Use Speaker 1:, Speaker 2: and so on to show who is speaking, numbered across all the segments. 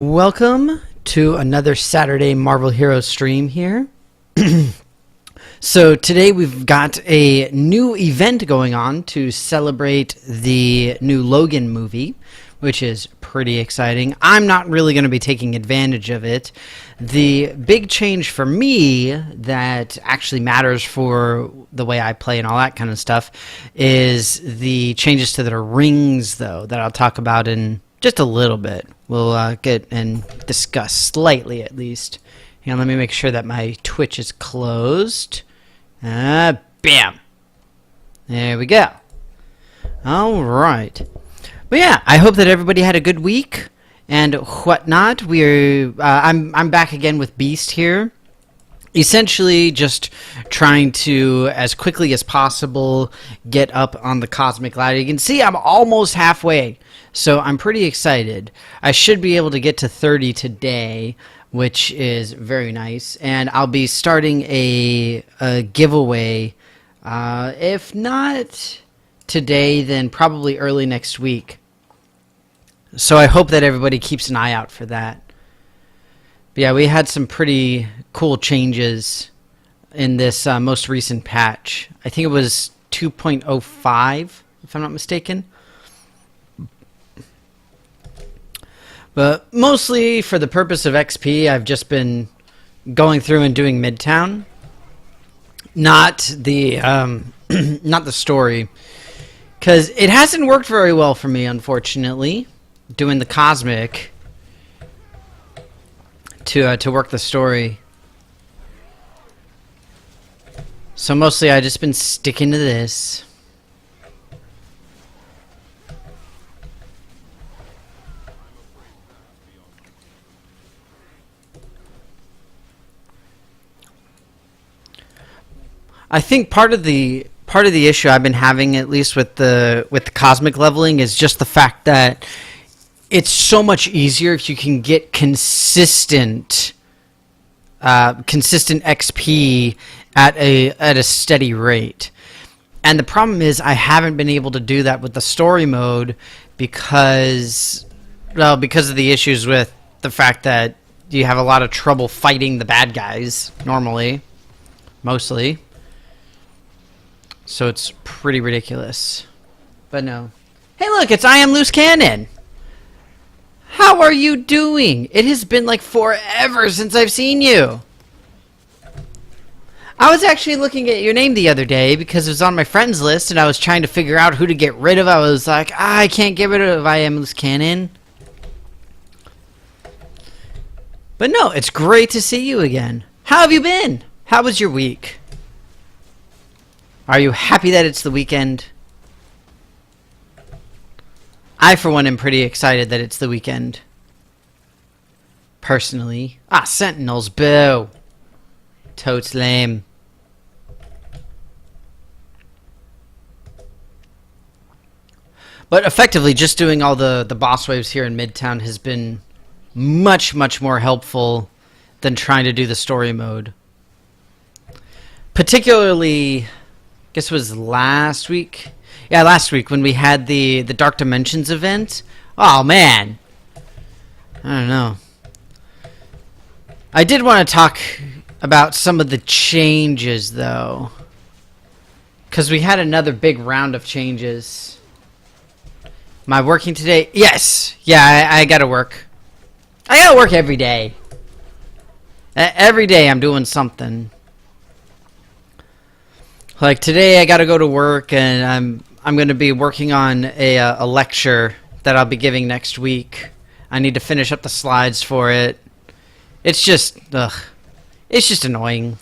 Speaker 1: Welcome to another Saturday Marvel Heroes stream here. So today we've got a new event going on to celebrate the new Logan movie, which is pretty exciting. I'm not really going to be taking advantage of it. The big change for me that actually matters for the way I play and all that kind of stuff is the changes to the rings, though, that I'll talk about in just a little bit. We'll get and discuss slightly at least. And let me make sure that my Twitch is closed. Bam! There we go. All right. But yeah, I hope that everybody had a good week and whatnot. I'm back again with Beast here. Essentially just trying to, as quickly as possible, get up on the cosmic ladder. You can see I'm almost halfway, so I'm pretty excited. I should be able to get to 30 today, which is very nice. And I'll be starting a giveaway, if not today, then probably early next week. So I hope that everybody keeps an eye out for that. But yeah, we had some pretty cool changes in this most recent patch. I think it was 2.05, if I'm not mistaken. But mostly for the purpose of XP, I've just been going through and doing Midtown, not the not the story, because it hasn't worked very well for me, unfortunately, doing the cosmic to work the story. So mostly I've just been sticking to this. I think part of the issue I've been having, at least with the cosmic leveling, is just the fact that it's so much easier if you can get consistent XP at a steady rate. And the problem is I haven't been able to do that with the story mode because of the issues with the fact that you have a lot of trouble fighting the bad guys normally, mostly. So it's pretty ridiculous. But no. Hey look, it's I Am Loose Cannon! How are you doing? It has been like forever since I've seen you. I was actually looking at your name the other day because it was on my friends list and I was trying to figure out who to get rid of. I was like, I can't get rid of I Am Loose Cannon. But no, it's great to see you again. How have you been? How was your week? Are you happy that it's the weekend? I, for one, am pretty excited that it's the weekend. Personally. Sentinels, boo. Totes lame. But effectively, just doing all the boss waves here in Midtown has been much, much more helpful than trying to do the story mode. Particularly, I guess it was last week. Yeah, last week when we had the Dark Dimensions event. Oh, man. I don't know. I did want to talk about some of the changes, though. Because we had another big round of changes. Am I working today? Yes! Yeah, I gotta work. I gotta work every day. Every day I'm doing something. Like today I gotta go to work and I'm going to be working on a lecture that I'll be giving next week. I need to finish up the slides for it. It's just, it's just annoying.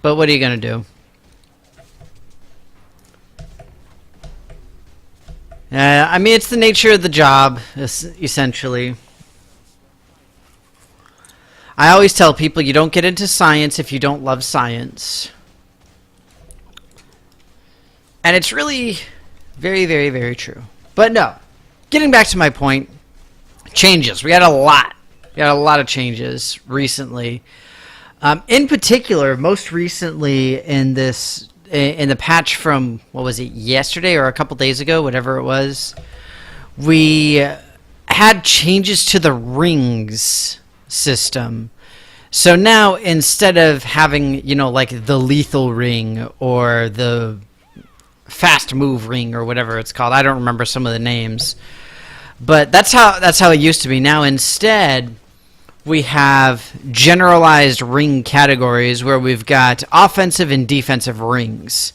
Speaker 1: But what are you going to do? I mean, it's the nature of the job, essentially. I always tell people you don't get into science if you don't love science. And it's really very, very, very true. But no, getting back to my point, changes. We had a lot. We had a lot of changes recently. In particular, most recently in the patch from, what was it, yesterday or a couple days ago, whatever it was, we had changes to the rings system. So now instead of having, you know, like the lethal ring or the fast move ring or whatever it's called, I don't remember some of the names, but that's how it used to be. Now instead we have generalized ring categories where we've got offensive and defensive rings.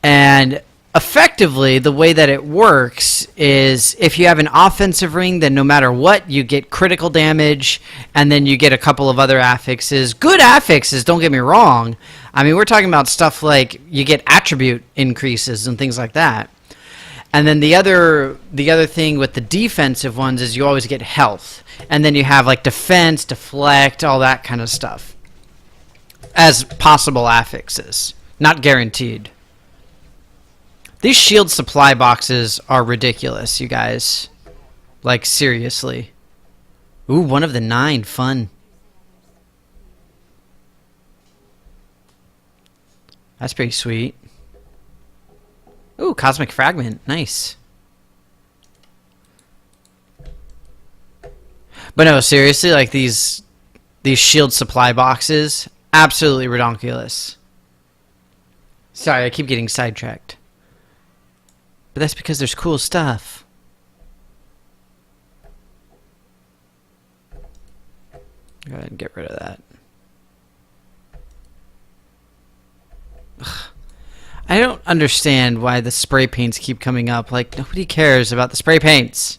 Speaker 1: And effectively, the way that it works is if you have an offensive ring, then no matter what, you get critical damage, and then you get a couple of other affixes. Good affixes, don't get me wrong. I mean, we're talking about stuff like you get attribute increases and things like that. And then the other thing with the defensive ones is you always get health. And then you have like defense, deflect, all that kind of stuff as possible affixes. Not guaranteed. These shield supply boxes are ridiculous, you guys. Like, seriously. Ooh, one of the 9. Fun. That's pretty sweet. Ooh, Cosmic Fragment. Nice. But no, seriously, like these shield supply boxes, absolutely redonkulous. Sorry, I keep getting sidetracked. But that's because there's cool stuff. Go ahead and get rid of that. Ugh. I don't understand why the spray paints keep coming up. Like, nobody cares about the spray paints.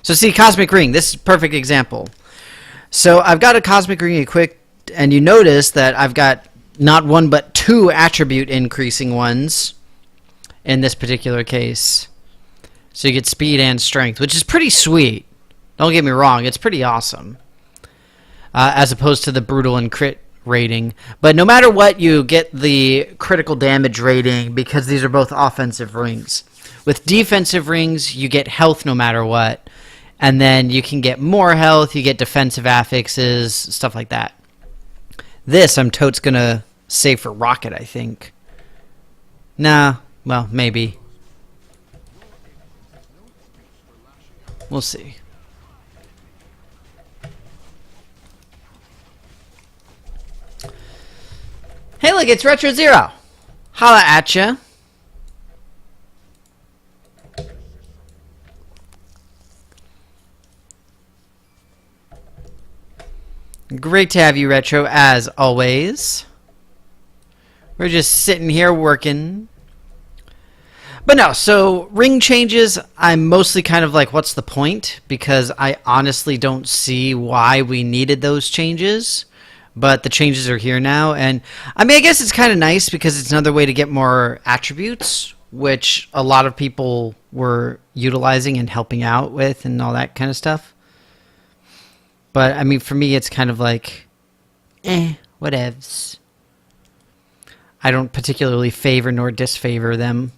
Speaker 1: So see, Cosmic Ring. This is a perfect example. So I've got a Cosmic Ring equipped, and you notice that I've got not one but 2 attribute increasing ones. In this particular case. So you get speed and strength, which is pretty sweet. Don't get me wrong, it's pretty awesome. As opposed to the brutal and crit rating. But no matter what, you get the critical damage rating because these are both offensive rings. With defensive rings, you get health no matter what. And then you can get more health, you get defensive affixes, stuff like that. This I'm totes gonna save for Rocket, I think. Nah. Well, maybe. We'll see. Hey, look, it's Retro Zero. Holla at ya. Great to have you, Retro, as always. We're just sitting here working. But no, so ring changes, I'm mostly kind of like, what's the point? Because I honestly don't see why we needed those changes. But the changes are here now. And I mean, I guess it's kind of nice because it's another way to get more attributes, which a lot of people were utilizing and helping out with and all that kind of stuff. But I mean, for me, it's kind of like, whatevs. I don't particularly favor nor disfavor them.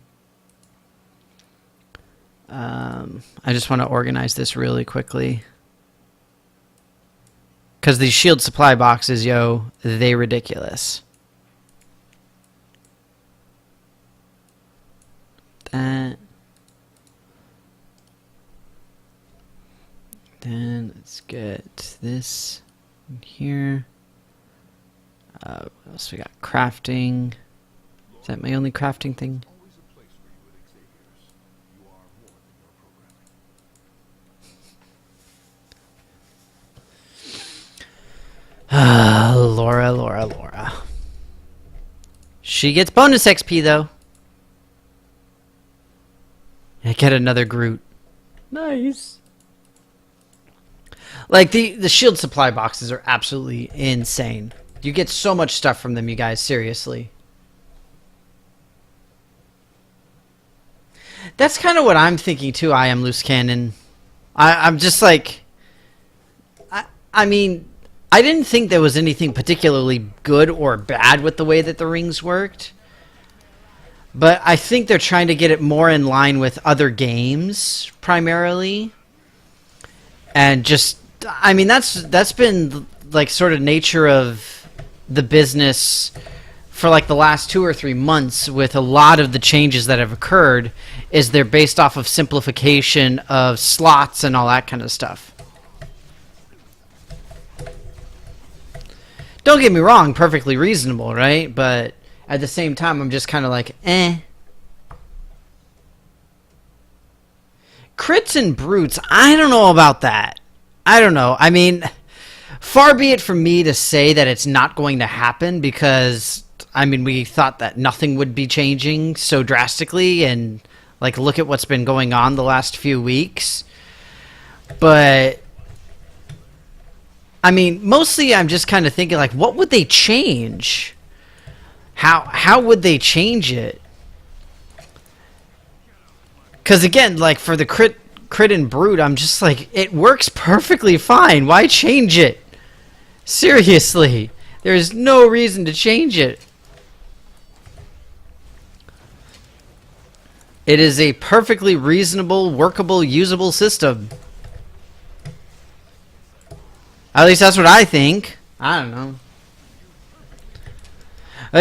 Speaker 1: I just want to organize this really quickly. Because these shield supply boxes, yo, they ridiculous. That. Then let's get this in here. What else we got? Crafting. Is that my only crafting thing? Laura. She gets bonus XP though. I get another Groot. Nice. Like the shield supply boxes are absolutely insane. You get so much stuff from them, you guys, seriously. That's kind of what I'm thinking too, I am Loose Cannon. I'm just like I mean, I didn't think there was anything particularly good or bad with the way that the rings worked. But I think they're trying to get it more in line with other games, primarily. And just, I mean, that's been, like, sort of nature of the business for like the last 2 or 3 months with a lot of the changes that have occurred is they're based off of simplification of slots and all that kind of stuff. Don't get me wrong, perfectly reasonable, right? But at the same time, I'm just kind of like, eh. Crits and brutes, I don't know about that. I don't know. I mean, far be it from me to say that it's not going to happen because, I mean, we thought that nothing would be changing so drastically, and, like, look at what's been going on the last few weeks. But, I mean, mostly I'm just kind of thinking, like, what would they change? How would they change it? Because, again, like, for the crit and brute, I'm just like, it works perfectly fine. Why change it? Seriously. There's no reason to change it. It is a perfectly reasonable, workable, usable system. At least that's what I think. I don't know.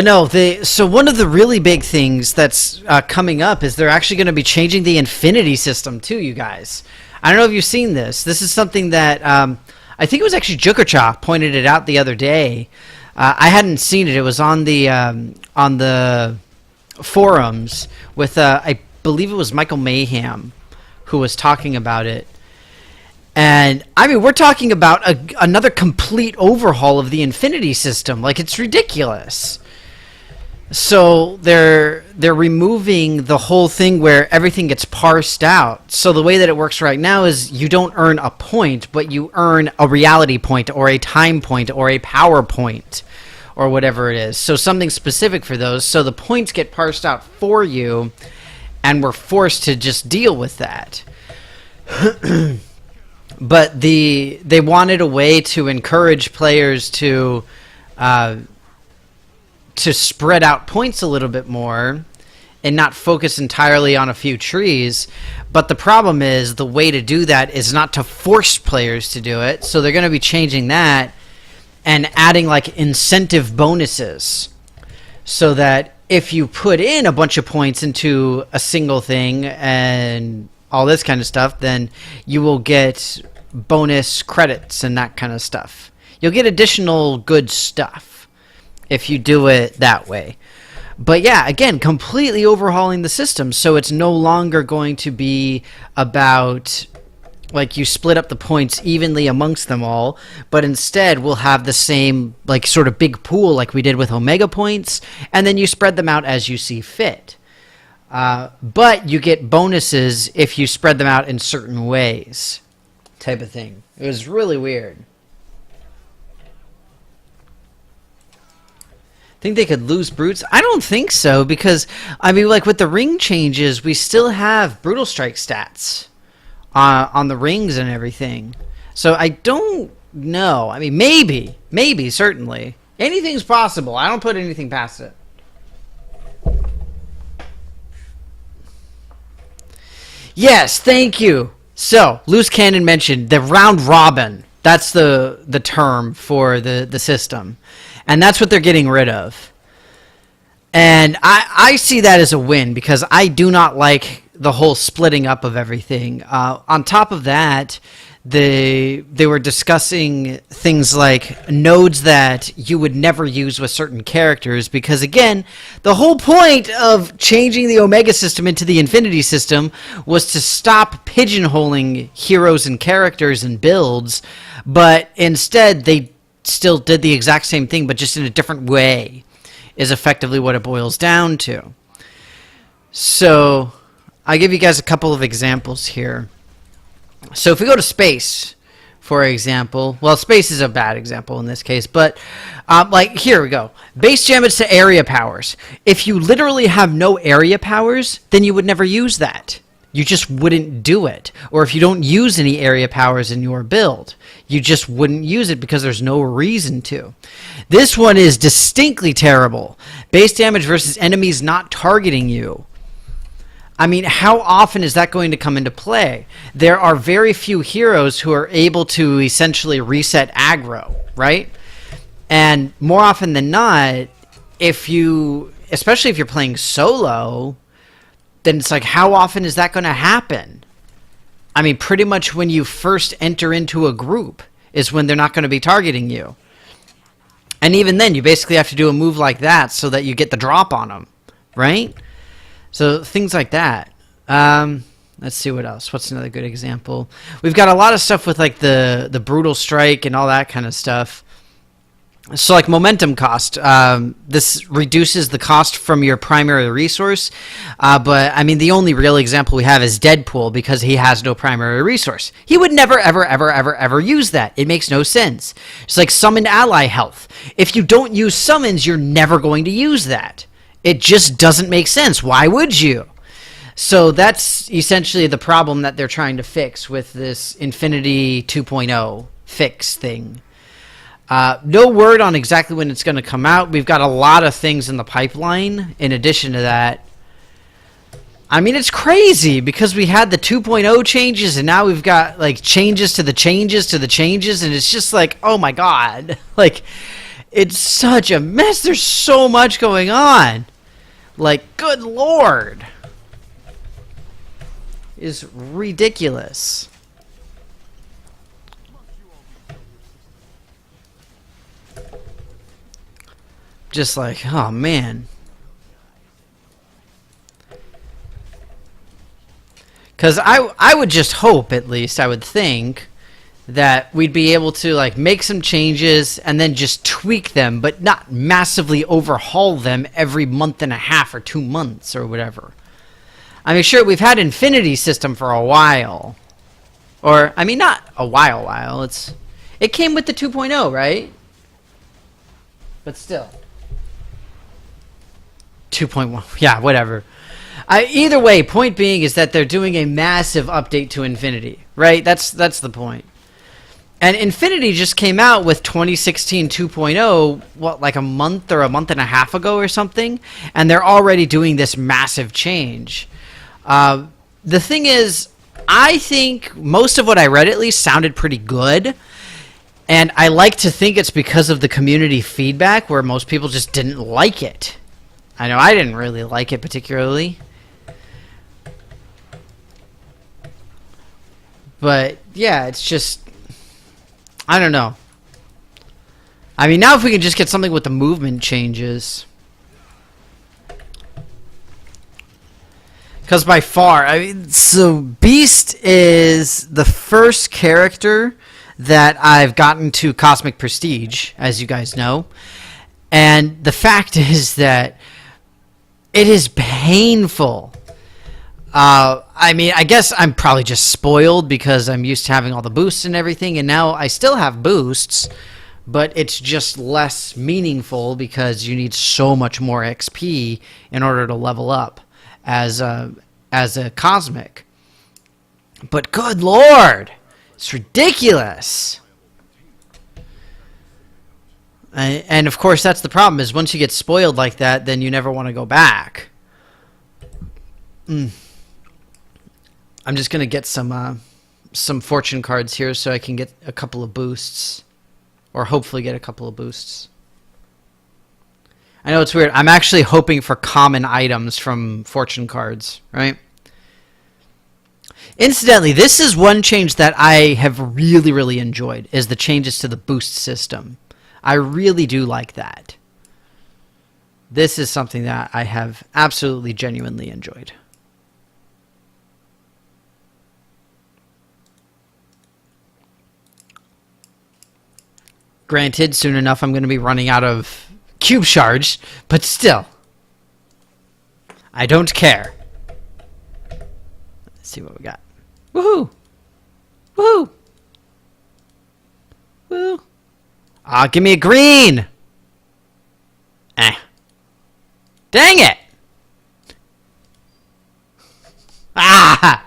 Speaker 1: No, so one of the really big things that's coming up is they're actually going to be changing the Infinity system too, you guys. I don't know if you've seen this. This is something that I think it was actually Jukercha pointed it out the other day. I hadn't seen it. It was on the forums with I believe it was Michael Mayhem who was talking about it. And, I mean, we're talking about another complete overhaul of the Infinity system. Like, it's ridiculous. So they're removing the whole thing where everything gets parsed out. So the way that it works right now is you don't earn a point, but you earn a reality point or a time point or a power point or whatever it is. So something specific for those. So the points get parsed out for you, and we're forced to just deal with that. But they wanted a way to encourage players to spread out points a little bit more and not focus entirely on a few trees. But the problem is the way to do that is not to force players to do it. So they're going to be changing that and adding like incentive bonuses so that if you put in a bunch of points into a single thing and all this kind of stuff, then you will get bonus credits and that kind of stuff. You'll get additional good stuff if you do it that way. But yeah, again, completely overhauling the system, so it's no longer going to be about like you split up the points evenly amongst them all, but instead we'll have the same like sort of big pool like we did with Omega points, and then you spread them out as you see fit. But you get bonuses if you spread them out in certain ways, type of thing. It was really weird. Think they could lose brutes? I don't think so, because I mean, like with the ring changes, we still have brutal strike stats on the rings and everything. So I don't know. I mean, maybe, certainly. Anything's possible. I don't put anything past it. Yes, thank you. So, Loose Cannon mentioned the round robin. That's the term for the system. And that's what they're getting rid of. And I see that as a win, because I do not like the whole splitting up of everything. On top of that, they were discussing things like nodes that you would never use with certain characters, because again, the whole point of changing the Omega system into the Infinity system was to stop pigeonholing heroes and characters and builds, but instead they still did the exact same thing, but just in a different way, is effectively what it boils down to. So I'll give you guys a couple of examples here. So if we go to space, for example, well, space is a bad example in this case, but like here we go. Base damage to area powers. If you literally have no area powers, then you would never use that. You just wouldn't do it. Or if you don't use any area powers in your build, you just wouldn't use it because there's no reason to. This one is distinctly terrible. Base damage versus enemies not targeting you. I mean, how often is that going to come into play? There are very few heroes who are able to essentially reset aggro, right? And more often than not, especially if you're playing solo, then it's like, how often is that going to happen? I mean, pretty much when you first enter into a group is when they're not going to be targeting you. And even then, you basically have to do a move like that so that you get the drop on them, right? So things like that. Let's see what else. What's another good example? We've got a lot of stuff with like the brutal strike and all that kind of stuff. So like momentum cost, this reduces the cost from your primary resource, but I mean the only real example we have is Deadpool because he has no primary resource. He would never ever use that. It makes no sense. It's like summoned ally health. If you don't use summons, you're never going to use that. It just doesn't make sense. Why would you? So that's essentially the problem that they're trying to fix with this Infinity 2.0 fix thing. No word on exactly when it's going to come out. We've got a lot of things in the pipeline in addition to that. I mean, it's crazy because we had the 2.0 changes and now we've got like changes to the changes to the changes, and it's just like, oh my god. Like, it's such a mess. There's so much going on. Like, good lord. It's ridiculous. Just like, oh man. Because I would just hope, at least, I would think, that we'd be able to like make some changes and then just tweak them, but not massively overhaul them every month and a half or 2 months or whatever. I mean, sure, we've had Infinity System for a while. Or, I mean, not a while. It came with the 2.0, right? But still. 2.1, yeah, whatever. Either way, point being is that they're doing a massive update to Infinity, right? That's the point. And Infinity just came out with 2016 2.0, what, like a month or a month and a half ago or something? And they're already doing this massive change. The thing is, I think most of what I read at least sounded pretty good. And I like to think it's because of the community feedback where most people just didn't like it. I know I didn't really like it particularly. But, yeah, it's just... I don't know. I mean, now if we can just get something with the movement changes... Because by far... I mean, so, Beast is the first character that I've gotten to Cosmic Prestige, as you guys know. And the fact is that... it is painful. I mean, I guess I'm probably just spoiled because I'm used to having all the boosts and everything, and now I still have boosts, but it's just less meaningful because you need so much more XP in order to level up as a Cosmic. But good lord, it's ridiculous. And of course, that's the problem, is once you get spoiled like that, then you never want to go back. I'm just going to get some fortune cards here so I can get a couple of boosts. Or hopefully get a couple of boosts. I know it's weird. I'm actually hoping for common items from fortune cards, right? Incidentally, this is one change that I have really, really enjoyed, is the changes to the boost system. I really do like that. This is something that I have absolutely, genuinely enjoyed. Granted, soon enough I'm going to be running out of cube shards, but still. I don't care. Let's see what we got. Woohoo! Woohoo! Woo! Ah, give me a green! Eh. Dang it! Ah!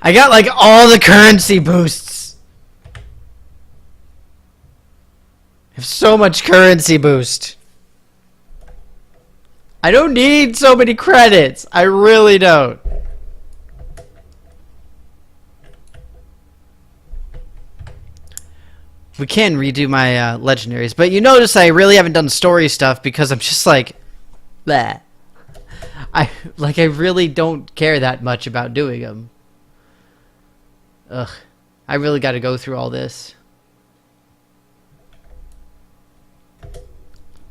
Speaker 1: I got like all the currency boosts. I have so much currency boost. I don't need so many credits. I really don't. We can redo my legendaries, but you notice I really haven't done story stuff because I'm just like, bleh. I really don't care that much about doing them. Ugh, I really got to go through all this.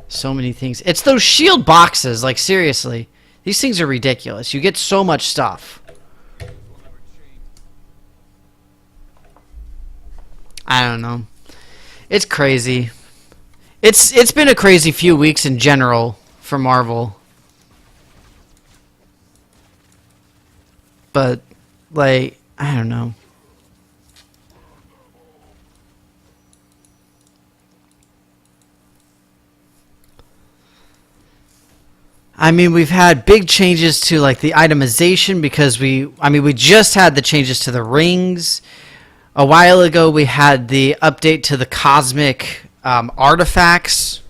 Speaker 1: So many things. It's those shield boxes, like seriously. These things are ridiculous. You get so much stuff. I don't know. It's crazy. It's been a crazy few weeks in general for Marvel. But like, I don't know. I mean, we've had big changes to like the itemization because we just had the changes to the rings. A while ago, we had the update to the cosmic artifacts,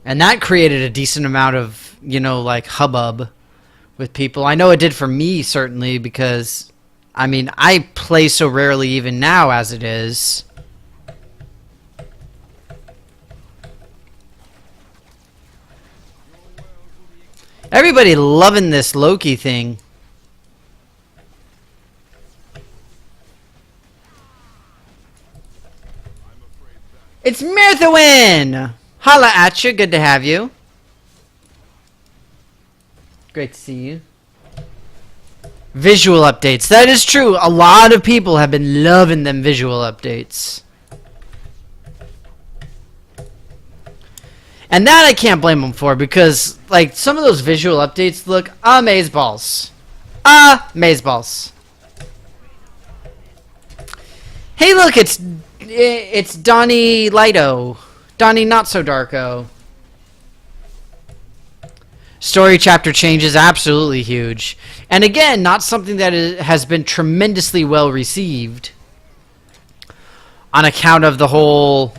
Speaker 1: and that created a decent amount of, like hubbub with people. I know it did for me, certainly, because, I mean, I play so rarely even now as it is. Everybody loving this Loki thing. It's Mirthawin! Holla at you, good to have you. Great to see you. Visual updates. That is true. A lot of people have been loving them visual updates. And that I can't blame them for because, like, some of those visual updates look amazeballs. Amazeballs. Hey, look, it's Donnie Lighto. Donnie Not So Darko. Story chapter changes, absolutely huge. And again, not something that has been tremendously well received on account of the whole,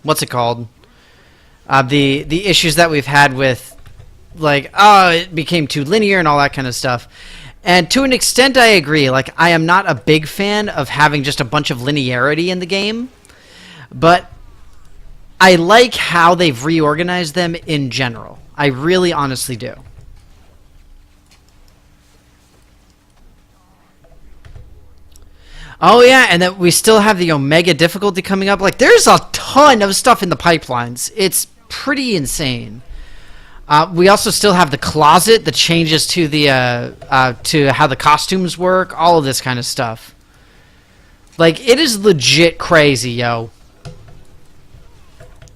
Speaker 1: what's it called? The issues that we've had with, like, it became too linear and all that kind of stuff. And to an extent, I agree. Like, I am not a big fan of having just a bunch of linearity in the game, but I like how they've reorganized them in general. I really honestly do. Oh yeah, and that we still have the Omega difficulty coming up. Like, there's a ton of stuff in the pipelines. It's pretty insane. We also still have the closet, the changes to the to how the costumes work, all of this kind of stuff. Like, it is legit crazy, yo.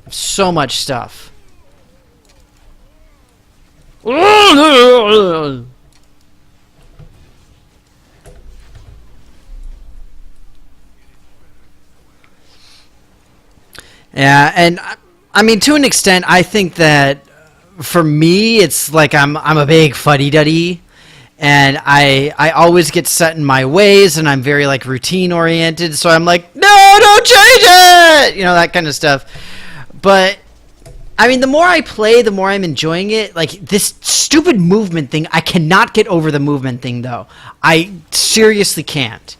Speaker 1: So much stuff. Yeah, and I mean, to an extent, I think that for me, it's like I'm a big fuddy-duddy, and I always get set in my ways, and I'm very like routine oriented. So I'm like, no, don't change it, that kind of stuff. But I mean, the more I play, the more I'm enjoying it. Like, this stupid movement thing, I cannot get over the movement thing, though. I seriously can't.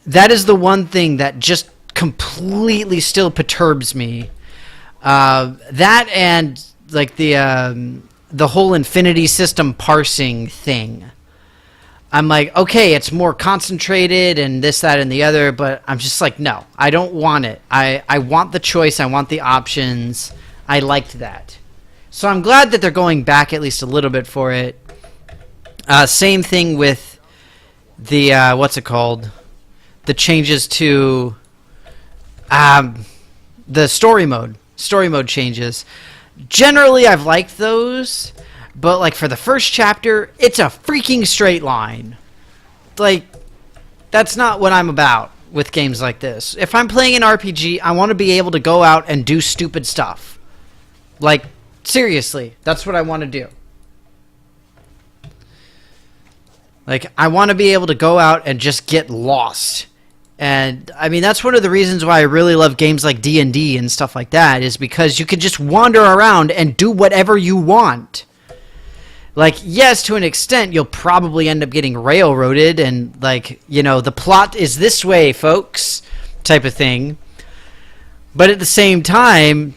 Speaker 1: That is the one thing that just completely still perturbs me. That and like the whole infinity system parsing thing. I'm like, okay, it's more concentrated and this, that, and the other, but I'm just like, no, I don't want it. I want the choice. I want the options. I liked that. So I'm glad that they're going back at least a little bit for it. Same thing with the, what's it called? The changes to the story mode. Story mode changes. Generally, I've liked those, but like for the first chapter, it's a freaking straight line. Like, that's not what I'm about with games like this. If I'm playing an RPG, I want to be able to go out and do stupid stuff. Like, seriously, that's what I want to do. Like, I want to be able to go out and just get lost. And I mean, that's one of the reasons why I really love games like D&D and stuff like that, is because you can just wander around and do whatever you want. Like, yes, to an extent, you'll probably end up getting railroaded and, like, the plot is this way, folks, type of thing. But at the same time,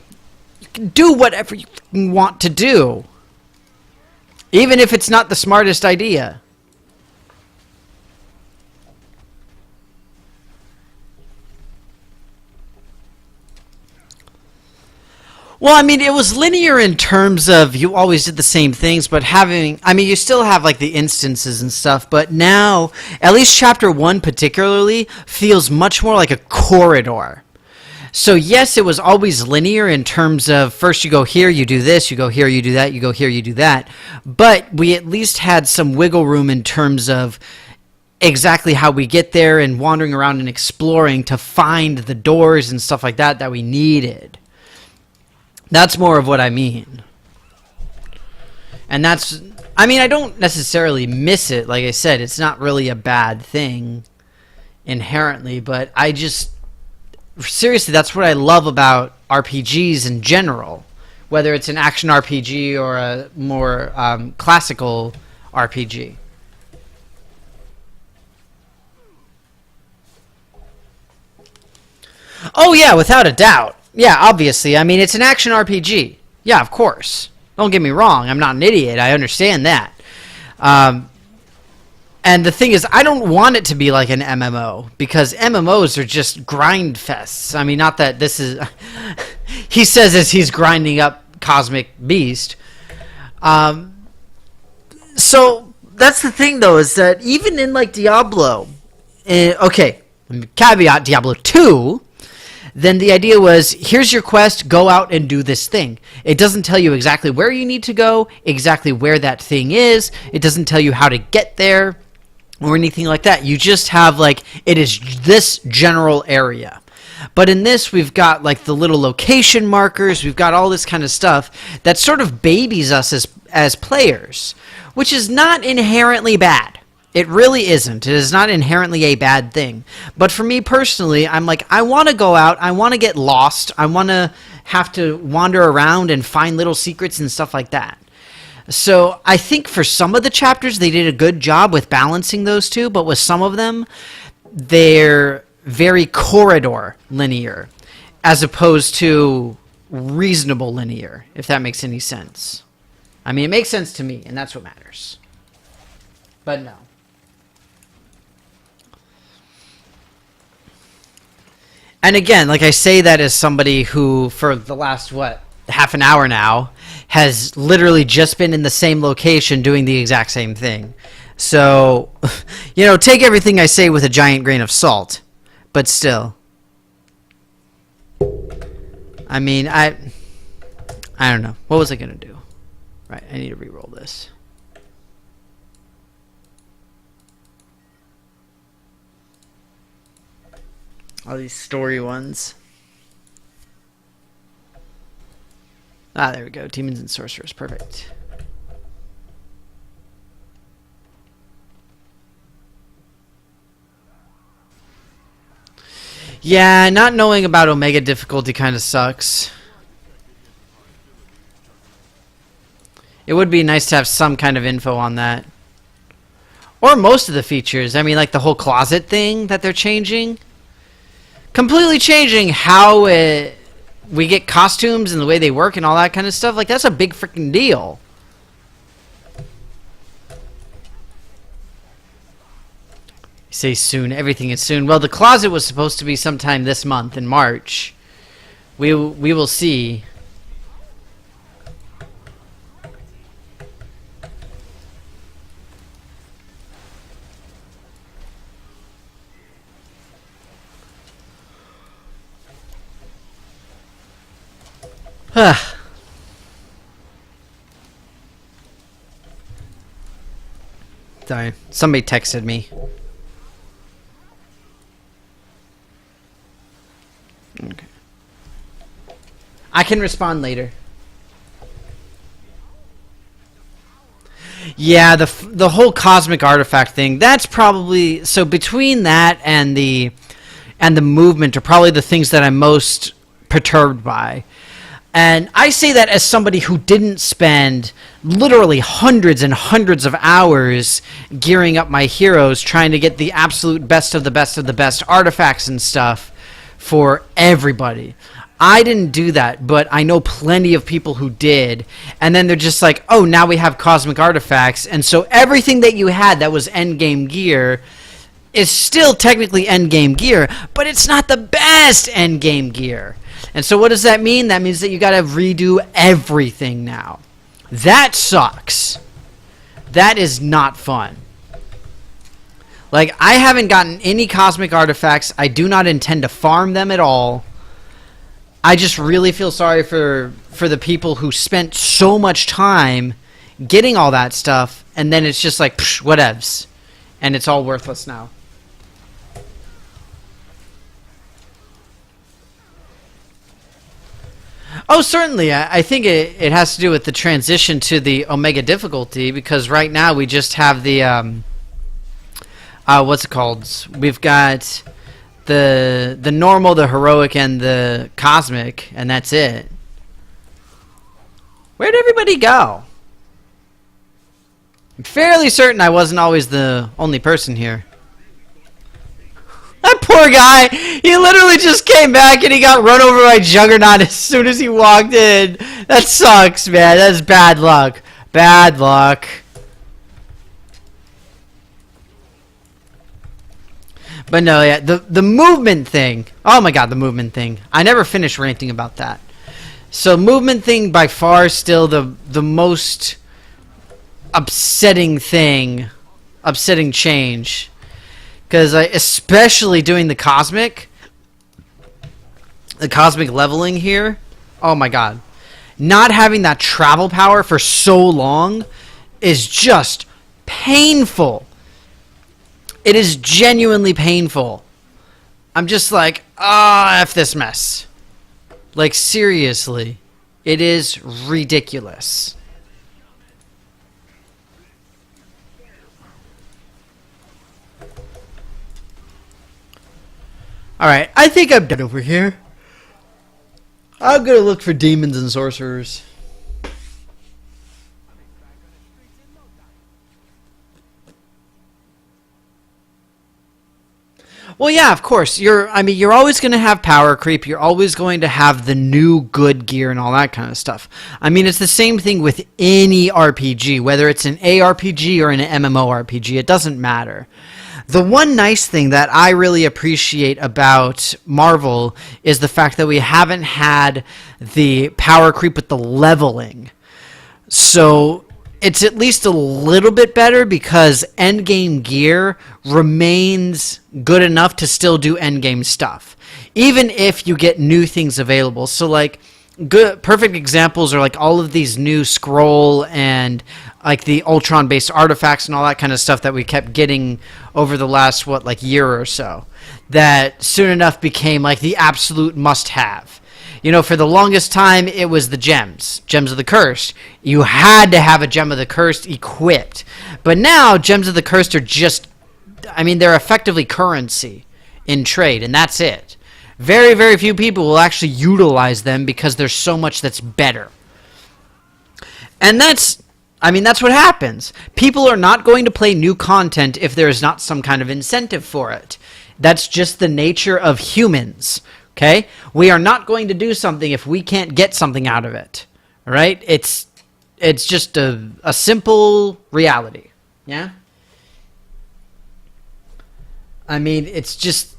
Speaker 1: you can do whatever you want to do. Even if it's not the smartest idea. Well, I mean, it was linear in terms of you always did the same things, but you still have like the instances and stuff, but now, at least chapter 1 particularly, feels much more like a corridor. So yes, it was always linear in terms of first you go here, you do this, you go here, you do that, you go here, you do that, but we at least had some wiggle room in terms of exactly how we get there and wandering around and exploring to find the doors and stuff like that we needed. That's more of what I mean. And I don't necessarily miss it. Like I said, it's not really a bad thing inherently, but seriously, that's what I love about RPGs in general. Whether it's an action RPG or a more classical RPG. Oh yeah, without a doubt. Yeah, obviously. I mean, it's an action RPG. Yeah, of course. Don't get me wrong. I'm not an idiot. I understand that. And the thing is, I don't want it to be like an MMO, because MMOs are just grind fests. I mean, not that this is... he says as he's grinding up Cosmic Beast. So, that's the thing, though, is that even in, like, Diablo... okay, caveat, Diablo 2... Then the idea was, here's your quest, go out and do this thing. It doesn't tell you exactly where you need to go, exactly where that thing is. It doesn't tell you how to get there or anything like that. You just have, like, it is this general area. But in this, we've got, like, the little location markers. We've got all this kind of stuff that sort of babies us as players, which is not inherently bad. It really isn't. It is not inherently a bad thing. But for me personally, I'm like, I want to go out. I want to get lost. I want to have to wander around and find little secrets and stuff like that. So I think for some of the chapters, they did a good job with balancing those two. But with some of them, they're very corridor linear as opposed to reasonable linear, if that makes any sense. I mean, it makes sense to me, and that's what matters. But no. And again, like I say that as somebody who, for the last, half an hour now, has literally just been in the same location doing the exact same thing. So, take everything I say with a giant grain of salt. But still. I mean, I don't know. What was I going to do? Right, I need to re-roll this. All these story ones. Ah, there we go. Demons and Sorcerers. Perfect. Yeah, not knowing about Omega difficulty kind of sucks. It would be nice to have some kind of info on that. Or most of the features. I mean, like the whole closet thing that they're changing. Completely changing how we get costumes and the way they work and all that kind of stuff. Like, that's a big freaking deal. You say soon. Everything is soon. Well, the closet was supposed to be sometime this month in March. We will see. Sorry, somebody texted me. Okay. I can respond later. Yeah, the whole cosmic artifact thing, that's probably... So between that and the movement are probably the things that I'm most perturbed by. And I say that as somebody who didn't spend literally hundreds and hundreds of hours gearing up my heroes, trying to get the absolute best of the best of the best artifacts and stuff for everybody. I didn't do that, but I know plenty of people who did. And then they're just like, oh, now we have cosmic artifacts. And so everything that you had that was endgame gear is still technically endgame gear, but it's not the best endgame gear. And so what does that mean? That means that you got to redo everything now. That sucks. That is not fun. Like, I haven't gotten any cosmic artifacts. I do not intend to farm them at all. I just really feel sorry for the people who spent so much time getting all that stuff, and then it's just like, psh, whatevs. And it's all worthless now. Oh, certainly. I think it has to do with the transition to the Omega difficulty, because right now we just have the, what's it called? We've got the normal, the heroic, and the cosmic, and that's it. Where'd everybody go? I'm fairly certain I wasn't always the only person here. That poor guy, he literally just came back and he got run over by Juggernaut as soon as he walked in. That sucks, man. That's bad luck. Bad luck. But no, yeah, the movement thing. Oh my god, the movement thing. I never finished ranting about that. So movement thing by far still the most upsetting thing, upsetting change. Because especially doing the cosmic leveling here. Oh my god. Not having that travel power for so long is just painful. It is genuinely painful. I'm just like, ah, F this mess. Like, seriously. It is ridiculous. Alright, I think I'm done over here. I'm gonna look for demons and sorcerers. Well, yeah, of course. You're always going to have power creep. You're always going to have the new good gear and all that kind of stuff. I mean, it's the same thing with any RPG, whether it's an ARPG or an MMORPG. It doesn't matter. The one nice thing that I really appreciate about Marvel is the fact that we haven't had the power creep with the leveling. So it's at least a little bit better because endgame gear remains good enough to still do endgame stuff, even if you get new things available. So like good perfect examples are like all of these new scroll and like the Ultron based artifacts and all that kind of stuff that we kept getting over the last like year or so, that soon enough became like the absolute must have. You know, for the longest time, it was the gems of the Cursed. You had to have a Gem of the Cursed equipped. But now, Gems of the Cursed are just, I mean, they're effectively currency in trade, and that's it. Very, very few people will actually utilize them because there's so much that's better. And that's what happens. People are not going to play new content if there is not some kind of incentive for it. That's just the nature of humans. Okay? We are not going to do something if we can't get something out of it. All right? It's just a simple reality. Yeah? I mean, it's just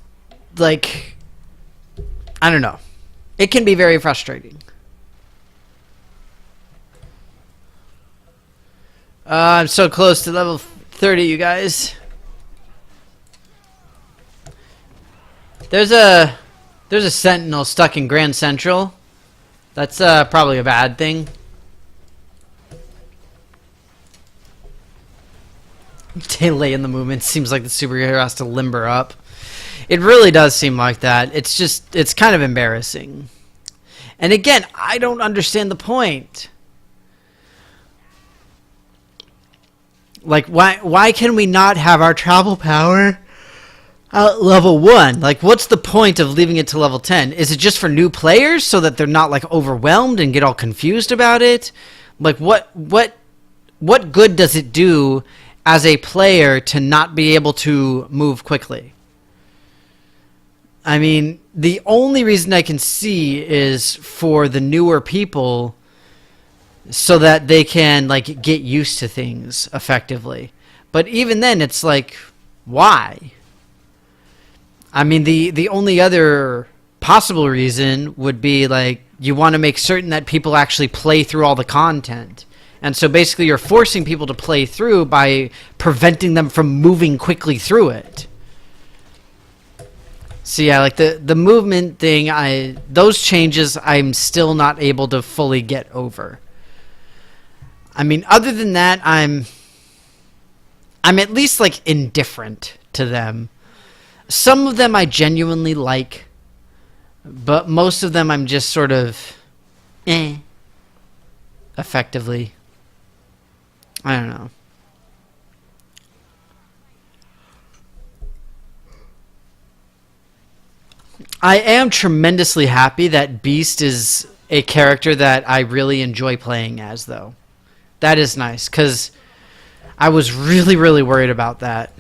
Speaker 1: like, I don't know. It can be very frustrating. I'm so close to level 30, you guys. There's a sentinel stuck in Grand Central. That's probably a bad thing. Delay in the movement. Seems like the superhero has to limber up. It really does seem like that. It's kind of embarrassing. And again, I don't understand the point. Like, why can we not have our travel power level 1? Like, what's the point of leaving it to level 10? Is it just for new players so that they're not like overwhelmed and get all confused about it? Like, what good does it do as a player to not be able to move quickly? I mean, the only reason I can see is for the newer people so that they can like get used to things effectively. But even then it's like why? I mean, the only other possible reason would be like you want to make certain that people actually play through all the content. And so basically you're forcing people to play through by preventing them from moving quickly through it. So yeah, like the movement thing, those changes I'm still not able to fully get over. I mean, other than that, I'm at least like indifferent to them. Some of them I genuinely like, but most of them I'm just sort of effectively. I don't know. I am tremendously happy that Beast is a character that I really enjoy playing as, though. That is nice, because I was really, really worried about that.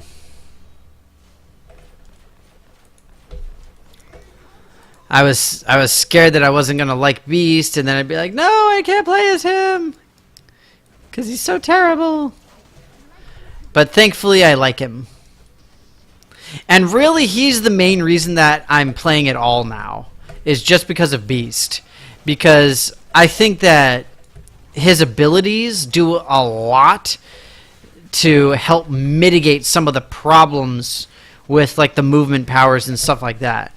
Speaker 1: I was scared that I wasn't gonna like Beast, and then I'd be like, no, I can't play as him, because he's so terrible. But thankfully, I like him. And really, he's the main reason that I'm playing at all now, is just because of Beast. Because I think that his abilities do a lot to help mitigate some of the problems with like the movement powers and stuff like that.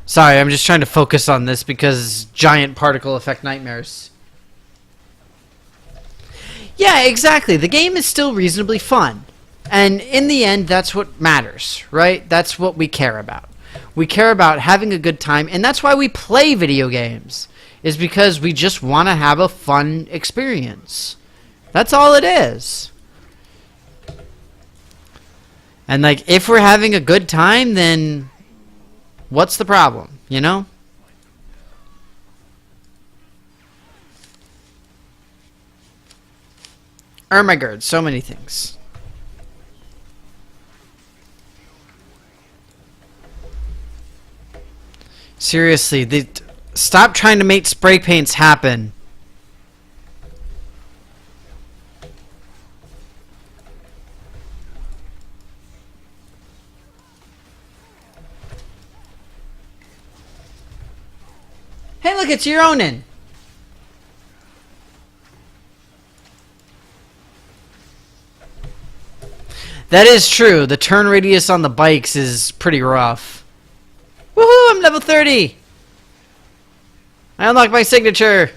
Speaker 1: Sorry, I'm just trying to focus on this because giant particle effect nightmares. Yeah, exactly. The game is still reasonably fun. And in the end, that's what matters, right? That's what we care about. We care about having a good time, and that's why we play video games, is because we just want to have a fun experience. That's all it is. And like, if we're having a good time, then what's the problem, you know? Ermagerd, so many things. Seriously, stop trying to make spray paints happen. Hey, look, it's Euronin. That is true. The turn radius on the bikes is pretty rough. Woohoo! I'm level 30. I unlocked my signature.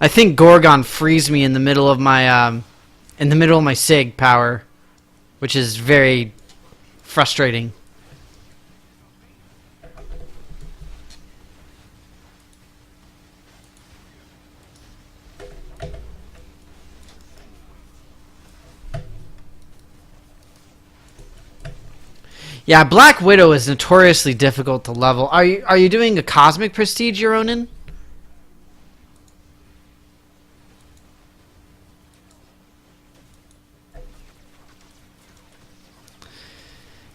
Speaker 1: I think Gorgon frees me in the middle of my sig power, which is very frustrating. Yeah, Black Widow is notoriously difficult to level. Are you doing a Cosmic Prestige, Euronin?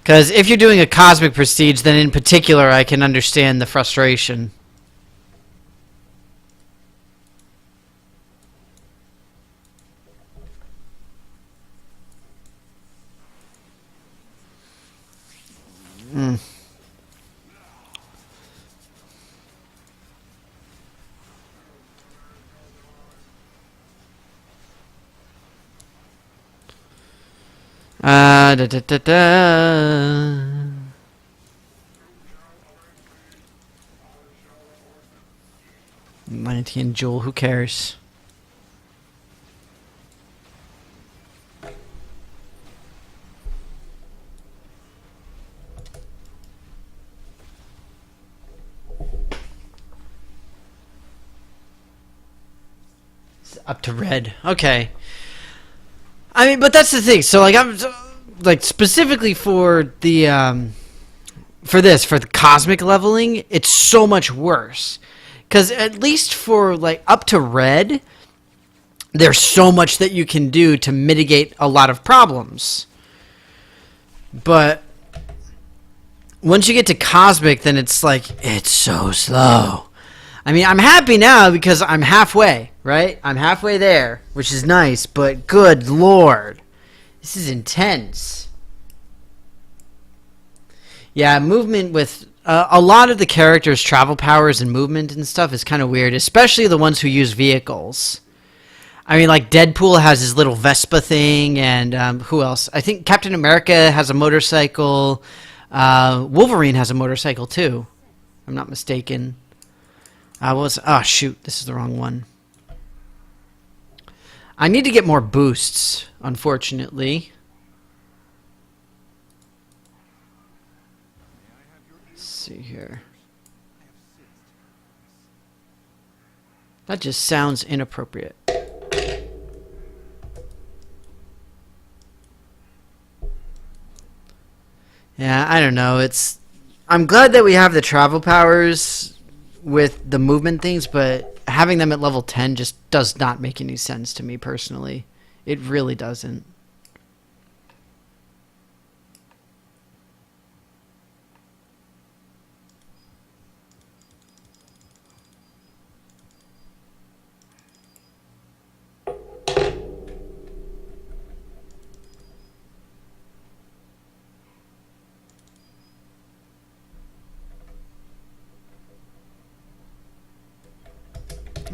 Speaker 1: Because if you're doing a Cosmic Prestige, then in particular I can understand the frustration. Mm. Da, da, da, da. 19 Jewel, who cares? up to red. Okay. I mean, but that's the thing. So, like, I'm like specifically for the for the cosmic leveling, it's so much worse. Because at least for like up to red, there's so much that you can do to mitigate a lot of problems. But once you get to cosmic, then it's like it's so slow. I mean, I'm happy now because I'm halfway, right? I'm halfway there, which is nice, but good lord. This is intense. Yeah, movement with a lot of the characters' travel powers and movement and stuff is kind of weird, especially the ones who use vehicles. I mean, like Deadpool has his little Vespa thing, and who else? I think Captain America has a motorcycle. Wolverine has a motorcycle too. If I'm not mistaken. Oh shoot, this is the wrong one. I need to get more boosts, unfortunately. Let's see here. That just sounds inappropriate. Yeah, I don't know. I'm glad that we have the travel powers with the movement things, but having them at level 10 just does not make any sense to me personally. It really doesn't.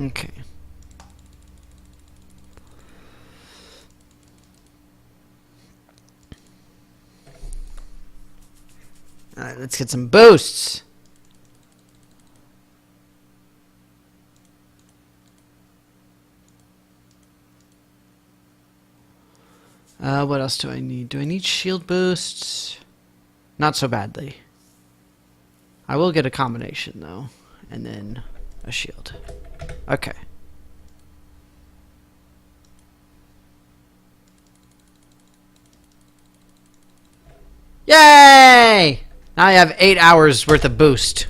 Speaker 1: Okay. Alright, let's get some boosts. What else do I need? Do I need shield boosts? Not so badly. I will get a combination though, and then a shield. Okay. Yay! Now I have 8 hours worth of boost.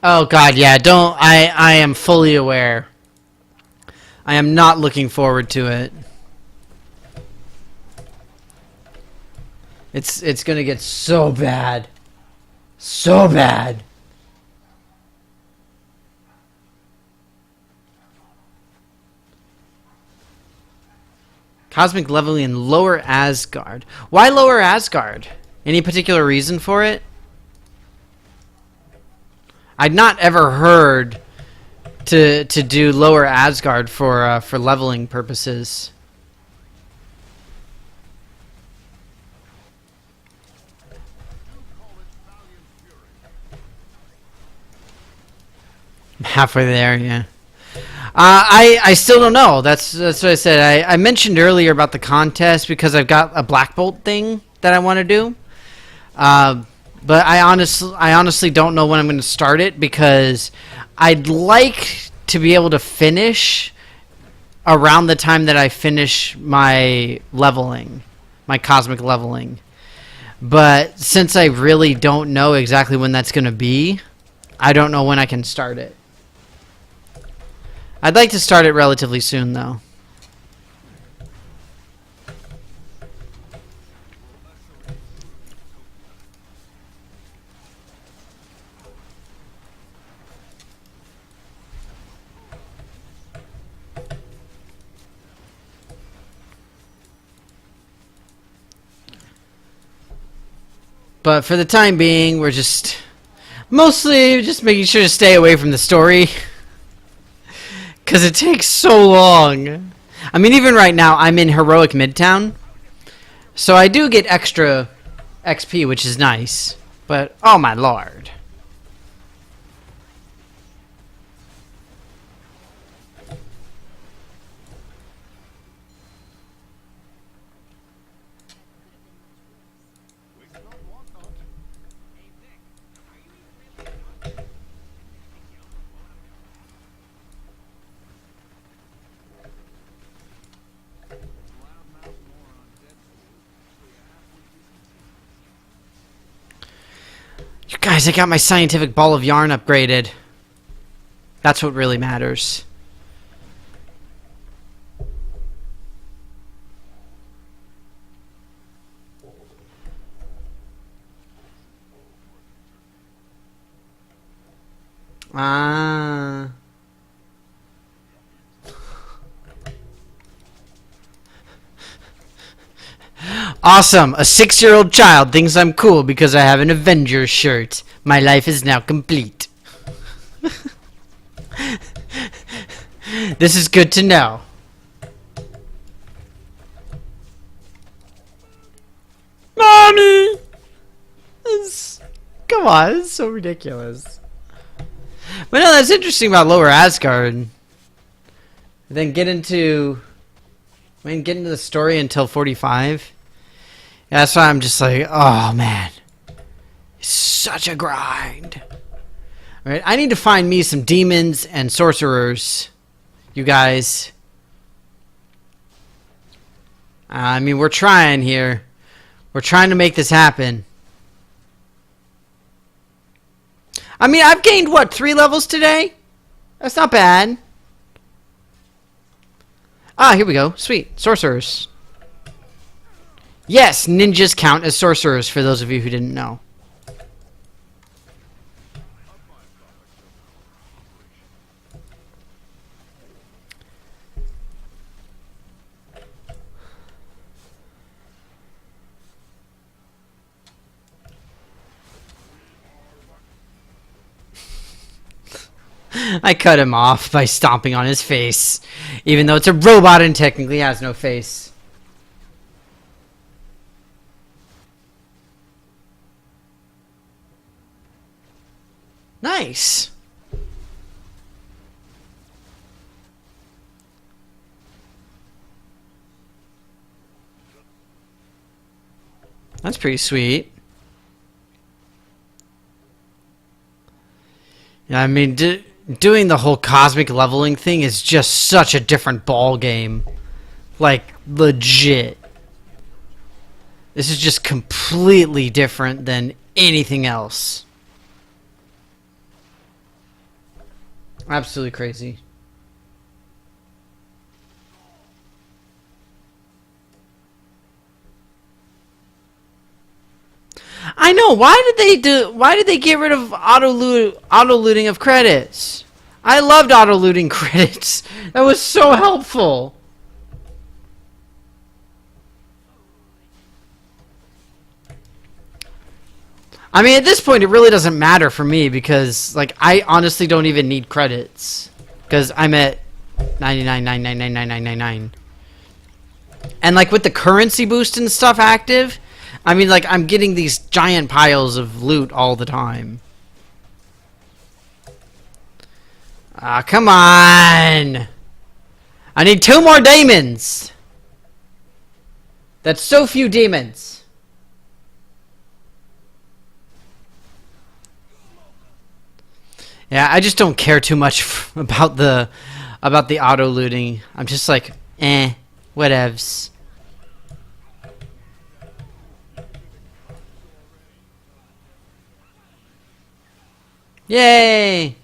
Speaker 1: Oh god, yeah, I am fully aware. I am not looking forward to it. It's gonna get so bad. So bad. Cosmic leveling in Lower Asgard. Why Lower Asgard? Any particular reason for it? I'd not ever heard to do Lower Asgard for leveling purposes. I'm halfway there, yeah. I still don't know. That's what I said. I mentioned earlier about the contest because I've got a Black Bolt thing that I want to do. But I honestly don't know when I'm going to start it because I'd like to be able to finish around the time that I finish my leveling, my cosmic leveling. But since I really don't know exactly when that's going to be, I don't know when I can start it. I'd like to start it relatively soon, though. But for the time being, we're just mostly just making sure to stay away from the story. Because it takes so long. I mean, even right now, I'm in Heroic Midtown. So I do get extra XP, which is nice. But, oh my lord. Guys, I got my scientific ball of yarn upgraded. That's what really matters. Ah. Awesome! A 6-year-old child thinks I'm cool because I have an Avengers shirt. My life is now complete. This is good to know. Mommy! Come on, it's so ridiculous. But no, that's interesting about Lower Asgard. Then get into the story until 45. Yeah, that's why I'm just like, oh man, it's such a grind. All right, I need to find me some demons and sorcerers, you guys. I mean, we're trying here. We're trying to make this happen. I mean, I've gained, what, 3 levels today? That's not bad. Ah, here we go. Sweet. Sorcerers. Yes, ninjas count as sorcerers, for those of you who didn't know. I cut him off by stomping on his face, even though it's a robot and technically has no face. Nice. That's pretty sweet. Yeah, I mean, doing the whole cosmic leveling thing is just such a different ball game. Like, legit. This is just completely different than anything else. Absolutely crazy. I know. Why did they get rid of auto looting of credits? I loved auto looting credits. That was so helpful. I mean, at this point, it really doesn't matter for me because, like, I honestly don't even need credits because I'm at 99.9999999. And like with the currency boost and stuff active, I mean, like, I'm getting these giant piles of loot all the time. Ah, come on! I need 2 more demons! That's so few demons. Yeah, I just don't care too much about the auto looting. I'm just like, whatevs. Yay!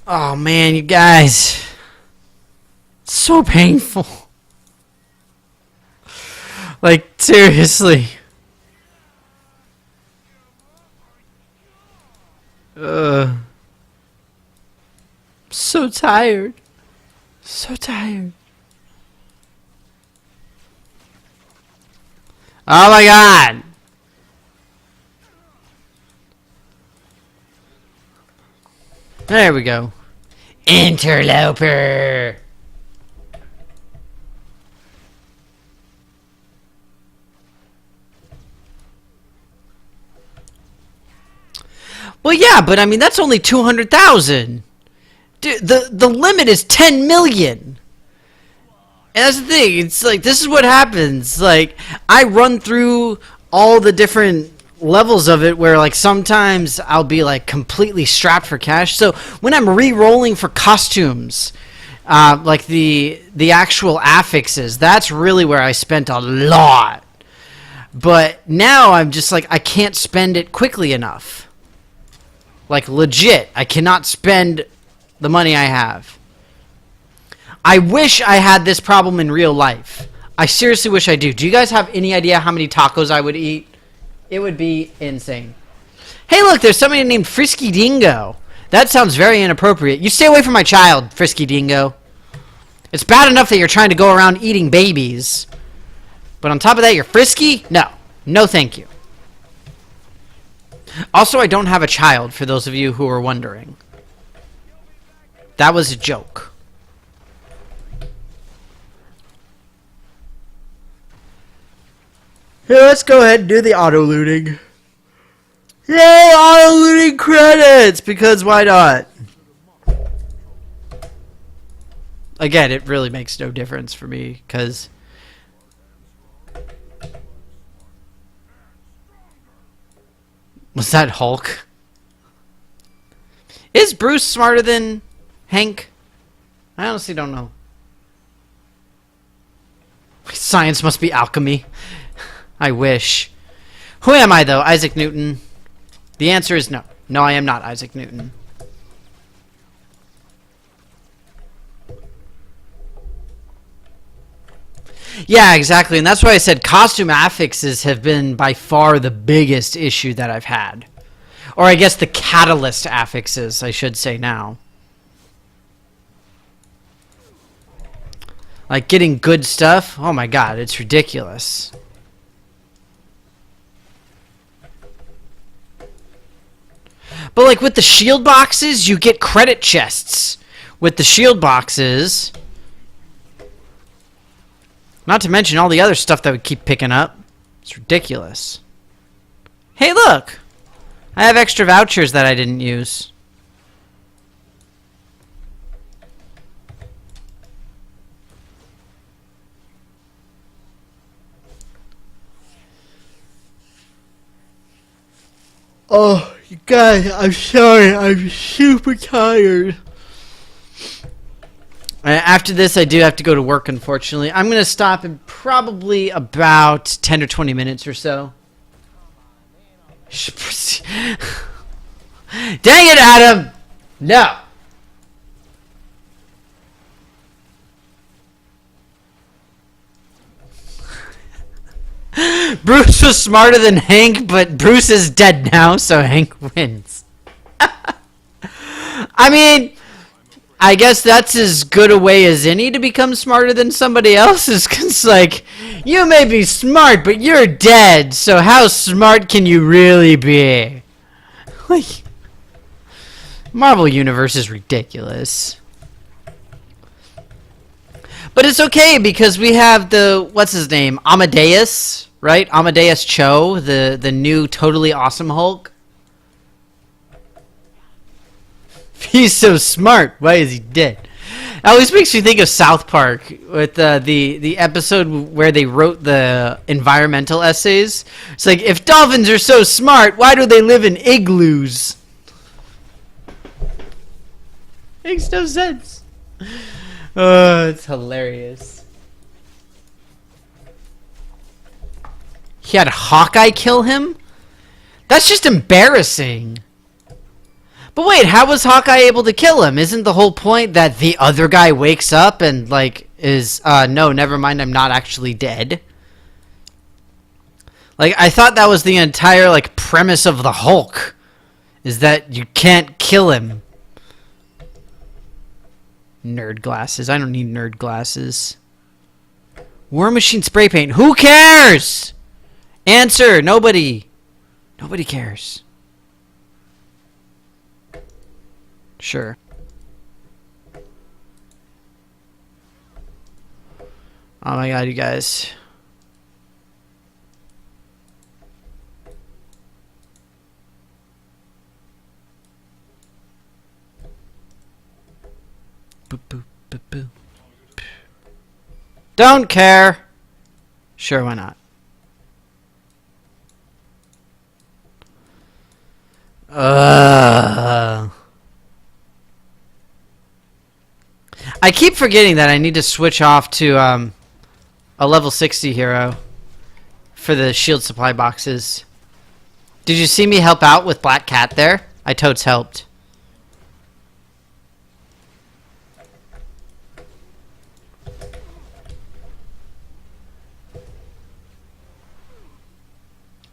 Speaker 1: Oh man, you guys. It's so painful. Like, seriously. So tired. So tired. Oh my god. There we go. Interloper. Well, yeah, but I mean, that's only 200,000. Dude, the limit is 10 million. And that's the thing. It's like, this is what happens. Like, I run through all the different levels of it where, like, sometimes I'll be, like, completely strapped for cash. So when I'm re-rolling for costumes, Like the actual affixes. That's really where I spent a lot. But now I'm just like, I can't spend it quickly enough. Like, legit, I cannot spend the money I have. I wish I had this problem in real life. I seriously wish I do. Do you guys have any idea how many tacos I would eat? It would be insane. Hey, look, there's somebody named Frisky Dingo. That sounds very inappropriate. You stay away from my child, Frisky Dingo. It's bad enough that you're trying to go around eating babies. But on top of that, you're frisky? No. No, thank you. Also, I don't have a child, for those of you who are wondering. That was a joke. Here, let's go ahead and do the auto-looting. Yay, auto-looting credits! Because why not? Again, it really makes no difference for me, because... Was that Hulk? Is Bruce smarter than Hank? I honestly don't know. Science must be alchemy. I wish. Who am I, though? Isaac Newton? The answer is no. No, I am not Isaac Newton. Yeah, exactly. And that's why I said costume affixes have been by far the biggest issue that I've had. Or I guess the catalyst affixes, I should say now. Like getting good stuff. Oh my god, it's ridiculous. But like with the shield boxes, you get credit chests. With the shield boxes... Not to mention all the other stuff that we keep picking up. It's ridiculous. Hey, look! I have extra vouchers that I didn't use. Oh, you guys, I'm sorry. I'm super tired. After this, I do have to go to work, unfortunately. I'm going to stop in probably about 10 or 20 minutes or so. Dang it, Adam! No! Bruce was smarter than Hank, but Bruce is dead now, so Hank wins. I mean... I guess that's as good a way as any to become smarter than somebody else, is because, like, you may be smart, but you're dead, so how smart can you really be? Like, Marvel Universe is ridiculous. But it's okay, because we have the, what's his name, Amadeus, right? Amadeus Cho, the new Totally Awesome Hulk. He's so smart. Why is he dead? It always makes me think of South Park with the episode where they wrote the environmental essays. It's like, if dolphins are so smart, why do they live in igloos? Makes no sense. Oh, it's hilarious. He had Hawkeye kill him? That's just embarrassing. But wait, how was Hawkeye able to kill him? Isn't the whole point that the other guy wakes up and, like, is, no, never mind, I'm not actually dead? Like, I thought that was the entire, like, premise of the Hulk. Is that you can't kill him. Nerd glasses. I don't need nerd glasses. War Machine spray paint. Who cares? Answer. Nobody. Nobody cares. Sure. Oh my god, you guys. Boop, boop, boop, boop. Don't care. Sure, why not? I keep forgetting that I need to switch off to a level 60 hero for the shield supply boxes. Did you see me help out with Black Cat there? I totes helped.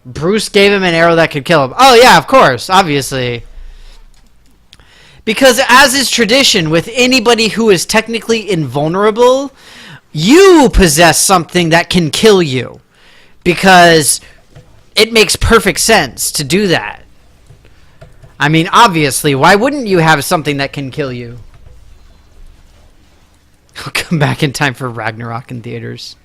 Speaker 1: Bruce gave him an arrow that could kill him. Oh yeah, of course, obviously. Because as is tradition with anybody who is technically invulnerable, you possess something that can kill you. Because it makes perfect sense to do that. I mean, obviously, why wouldn't you have something that can kill you? I'll come back in time for Ragnarok in theaters.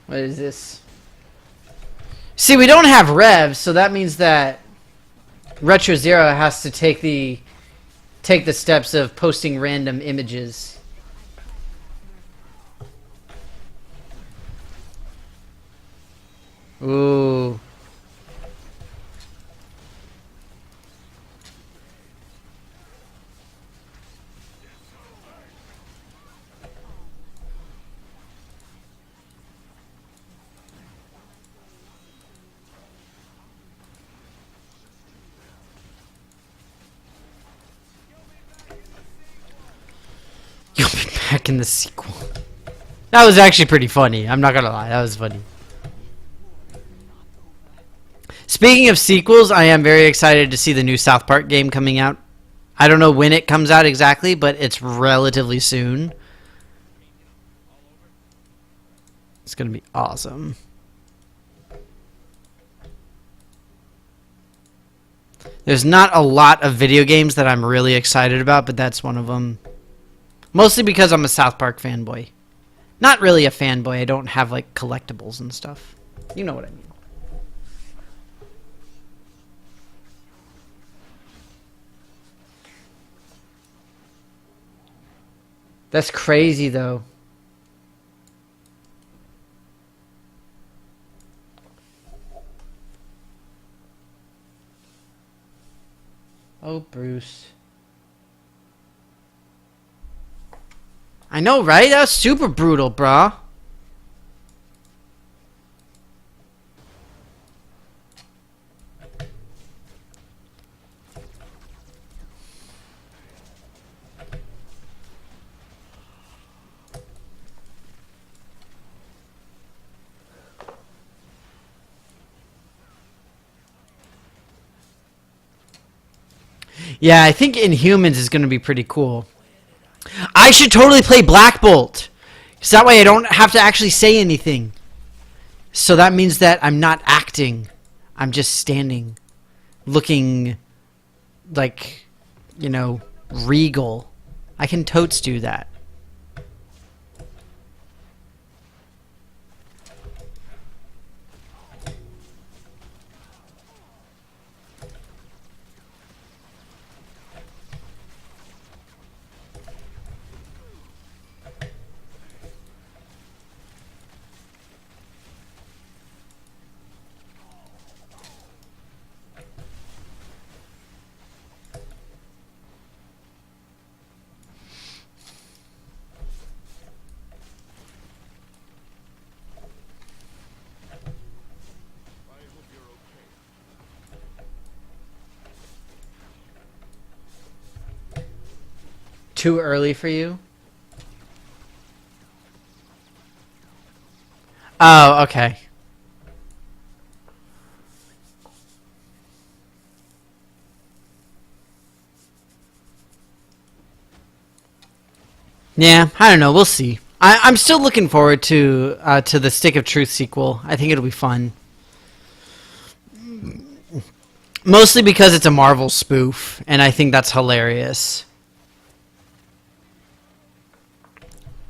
Speaker 1: What is this? See, we don't have revs, so that means that Retro Zero has to take the steps of posting random images. Ooh. You'll be back in the sequel. That was actually pretty funny. I'm not gonna lie, that was funny. Speaking of sequels, I am very excited to see the new South Park game coming out. I don't know when it comes out exactly, but it's relatively soon. It's gonna be awesome. There's not a lot of video games that I'm really excited about, but that's one of them. Mostly because I'm a South Park fanboy. Not really a fanboy. I don't have, like, collectibles and stuff. You know what I mean. That's crazy, though. Oh, Bruce. I know, right? That was super brutal, brah. Yeah, I think Inhumans is going to be pretty cool. I should totally play Black Bolt. Because that way I don't have to actually say anything. So that means that I'm not acting. I'm just standing. Looking like, you know, regal. I can totes do that. Too early for you? Oh, okay. Yeah, I don't know. We'll see. I'm still looking forward to the Stick of Truth sequel. I think it'll be fun. Mostly because it's a Marvel spoof, and I think that's hilarious.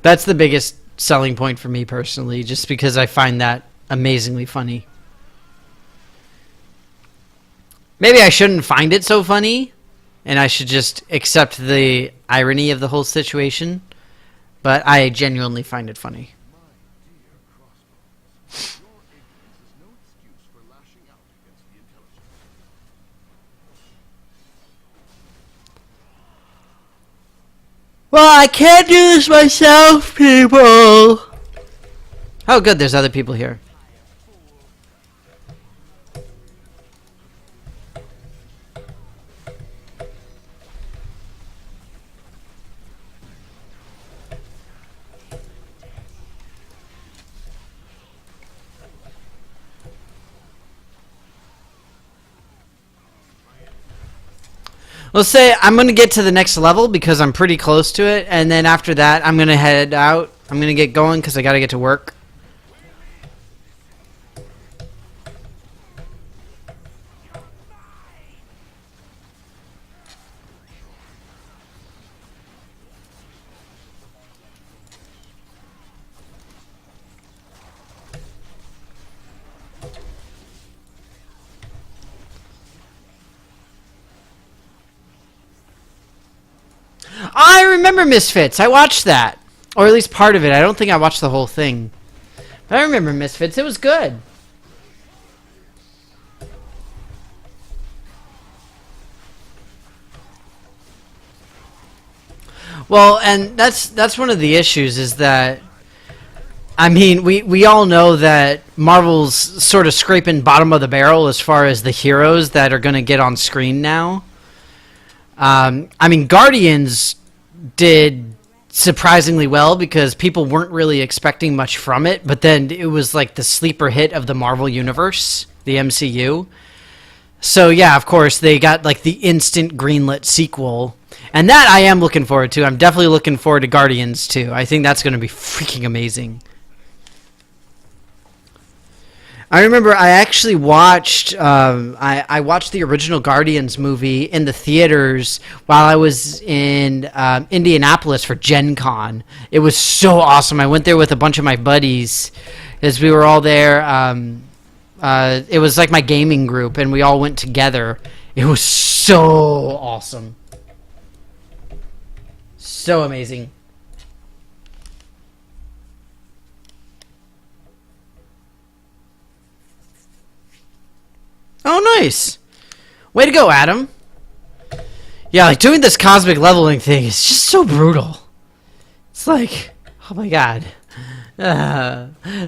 Speaker 1: That's the biggest selling point for me personally, just because I find that amazingly funny. Maybe I shouldn't find it so funny, and I should just accept the irony of the whole situation, but I genuinely find it funny. Well, I can't do this myself, people. Oh, good. There's other people here. Let's say I'm going to get to the next level because I'm pretty close to it, and then after that, I'm going to head out. I'm going to get going because I got to get to work. I remember Misfits. I watched that. Or at least part of it. I don't think I watched the whole thing. But I remember Misfits. It was good. Well, and that's one of the issues is that I mean, we all know that Marvel's sort of scraping bottom of the barrel as far as the heroes that are going to get on screen now. I mean, Guardians did surprisingly well because people weren't really expecting much from it, but then it was like the sleeper hit of the Marvel Universe, the MCU. So yeah, of course, they got like the instant greenlit sequel. And that I am looking forward to. I'm definitely looking forward to Guardians too. I think that's going to be freaking amazing. I remember I actually watched I watched the original Guardians movie in the theaters while I was in Indianapolis for Gen Con. It was so awesome. I went there with a bunch of my buddies as we were all there. It was like my gaming group, and we all went together. It was so awesome. So amazing. Oh, nice. Way to go, Adam. Yeah, like doing this cosmic leveling thing is just so brutal. It's like, oh my god.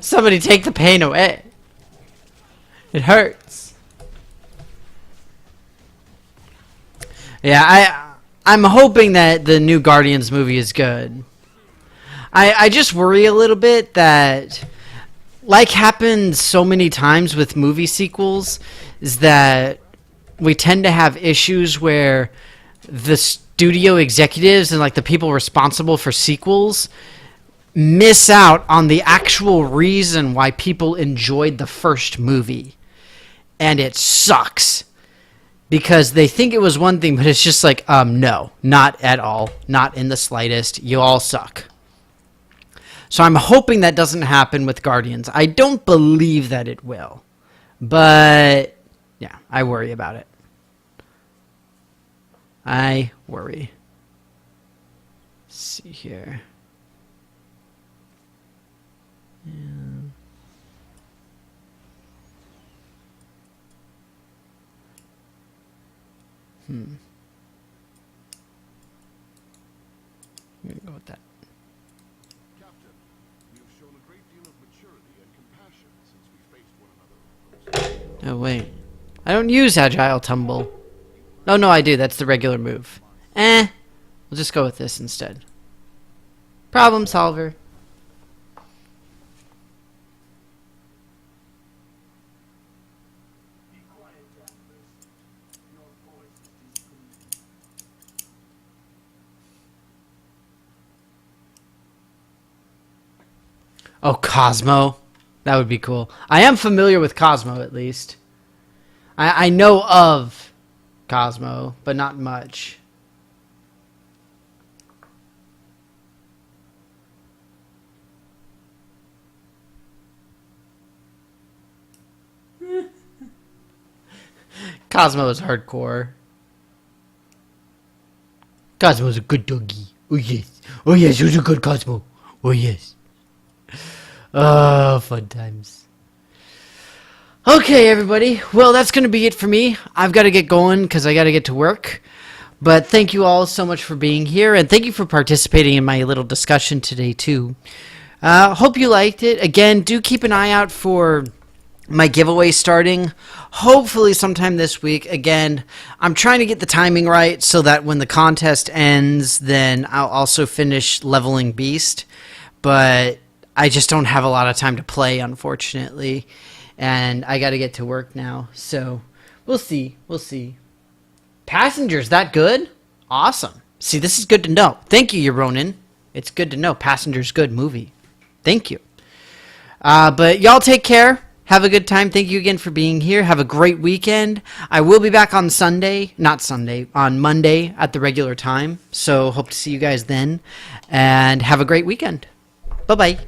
Speaker 1: Somebody take the pain away. It hurts. Yeah, I'm hoping that the new Guardians movie is good. I just worry a little bit that, like happens so many times with movie sequels, is that we tend to have issues where the studio executives and like the people responsible for sequels miss out on the actual reason why people enjoyed the first movie. And it sucks. Because they think it was one thing, but it's just like, no, not at all. Not in the slightest. You all suck. So I'm hoping that doesn't happen with Guardians. I don't believe that it will. But, yeah, I worry about it. I worry. Let's see here. Yeah. I'm gonna go with that.
Speaker 2: Captain, you've shown a great deal of maturity and compassion since we faced one another.
Speaker 1: Oh, wait. I don't use Agile Tumble. Oh, no, I do. That's the regular move. We'll just go with this instead. Problem solver. Oh, Cosmo. That would be cool. I am familiar with Cosmo, at least. I know of Cosmo, but not much. Cosmo is hardcore. Cosmo is a good doggy. Oh, yes. Oh, yes, you're a good Cosmo. Oh, yes. Oh, fun times. Okay, everybody. Well, that's going to be it for me. I've got to get going because I got to get to work. But thank you all so much for being here, and thank you for participating in my little discussion today, too. Hope you liked it. Again, do keep an eye out for my giveaway starting hopefully sometime this week. Again, I'm trying to get the timing right so that when the contest ends, then I'll also finish leveling Beast. But I just don't have a lot of time to play, unfortunately. And I got to get to work now. So we'll see. We'll see. Passengers, that good? Awesome. See, this is good to know. Thank you, Ronin. It's good to know. Passengers, good movie. Thank you. But y'all take care. Have a good time. Thank you again for being here. Have a great weekend. I will be back on Sunday. Not Sunday. On Monday at the regular time. So hope to see you guys then. And have a great weekend. Bye-bye.